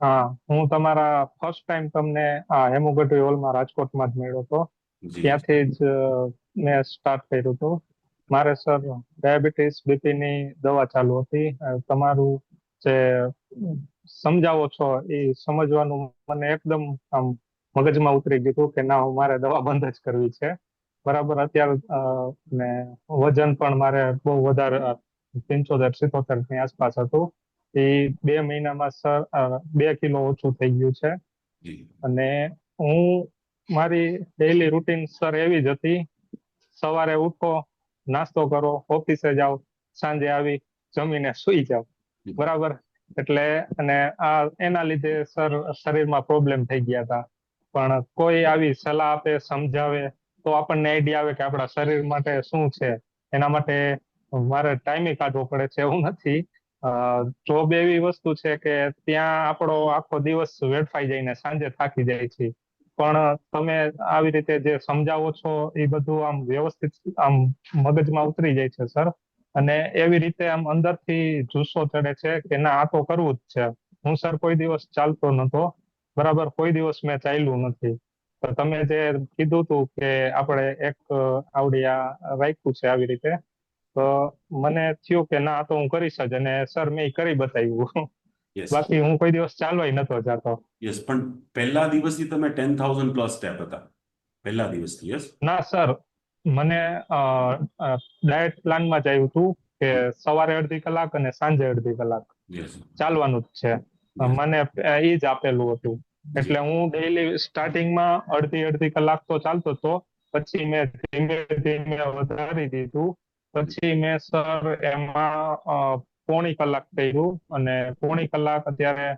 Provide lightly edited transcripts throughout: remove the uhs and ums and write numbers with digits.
હા, હું તમારા ફર્સ્ટ ટાઈમ તમને આ હેમોગેટ્રી હોલમાં રાજકોટમાં જ મળ્યો હતો. જી ત્યાંથી જ મેં સ્ટાર્ટ કર્યું હતું. મારે સર ડાયાબિટીસ બીપીની દવા ચાલુ હતી. તમારું જે સમજાવો છો એ સમજવાનું મને એકદમ આમ મગજમાં ઉતરી ગયું કે ના, મારે દવા બંધ જ કરવી છે. બરાબર. અત્યારે ને વજન પણ મારે બહુ વધારે 75-77 ની આસપાસ હતું. એ 2 મહિનામાં સર 2 કિલો ઓછું થઈ ગયું છે. જી અને હું મારી ડેઈલી રૂટીન સર એવી જ હતી. સવારે ઉઠો, નાસ્તો કરો, ઓફિસે જાઓ, સાંજે આવી જમીને સુઈ જાઓ. બરાબર. એટલે અને એના લીધે સર શરીરમાં પ્રોબ્લેમ થઈ ગયા હતા. પણ કોઈ આવી સલાહ આપે, સમજાવે તો આપણને આઈડિયા આવે કે આપણા શરીર માટે શું છે. એના માટે મારે ટાઈમે કાઢવો પડે છે એવું નથી. જોબ એવી વસ્તુ છે કે ત્યાં આપણો આખો દિવસ વેડફાઈ જઈને સાંજે થાકી જાય છે. પણ તમે આવી રીતે જે સમજાવો છો એ બધું આમ વ્યવસ્થિત આમ મગજમાં ઉતરી જાય છે સર. અને એવી રીતે આમ અંદરથી જુસ્સો ચડે છે કે ના, આ તો કરવું જ છે. હું સર કોઈ દિવસ ચાલતો નતો. બરાબર. કોઈ દિવસ મેં ચાલ્યું નથી. તો તમે જે કીધું હતું કે આપણે એક આવડી રાખ્યું છે આવી રીતે, તો મને થયું કે ના, આ તો હું કરીશ જ. અને સર મેં કરી બતાવ્યું. યસ બાકી હું કોઈ દિવસ ચાલવાય નતો જતો. યસ પણ પહેલા દિવસથી તમે 10,000 પ્લસ સ્ટેપ હતા પહેલા દિવસથી? યસ. ના સર, મને ડાયટ પ્લાનમાં જ આવ્યું હતું કે સવારે અડધી કલાક અને સાંજે અડધી કલાક યસ ચાલવાનું જ છે. યસ મને એ જ આપેલું હતું. જી એટલે હું ડેઈલી સ્ટાર્ટિંગમાં અડધી કલાક તો ચાલતો હતો. પછી મેં ધીમે ધીમે વધારી દીધું. પછી મેં સર એમાં પોણી કલાક કર્યું. અને પોણી કલાક અત્યારે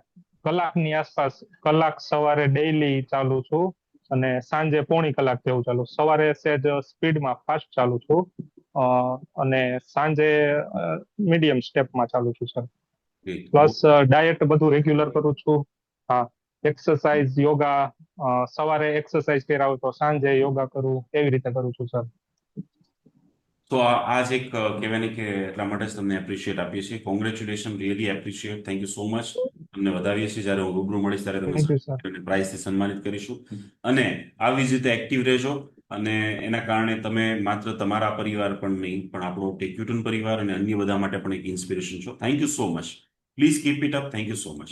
કલાકની આસપાસ, કલાક સવારે ડેઈલી ચાલુ છું. અને સાંજે પોણી કલાક જેવું ચાલુ. સવારે સહેજ સ્પીડમાં ફાસ્ટ ચાલુ છું. અને સાંજે મીડિયમ સ્ટેપમાં ચાલુ છું સર. પ્લસ ડાયટ બધું રેગ્યુલર કરું છું. હા, એક્સરસાઇઝ, યોગા. સવારે એક્સરસાઇઝ કર્યા હોય તો સાંજે યોગા કરું. એવી રીતે કરું છું સર. તો આ જ એક કહેવાય ને કે એટલા માટે જ તમને એપ્રિશિએટ આપીએ છીએ. Congratulation, really appreciate. Thank you so much. તમને વધાવીએ છીએ. જ્યારે હું રૂબરૂ મળીશ ત્યારે થેન્ક યુ સર. તમને પ્રાઇઝથી સન્માનિત કરીશું. અને આવી જ રીતે એક્ટિવ રહેજો. અને એના કારણે તમે માત્ર તમારા પરિવાર પણ નહીં, પણ આપણો ટેક્યુટન પરિવાર અને અન્ય બધા માટે પણ એક ઇન્સ્પિરેશન છો. Thank you so much. Please keep it up. Thank you so much.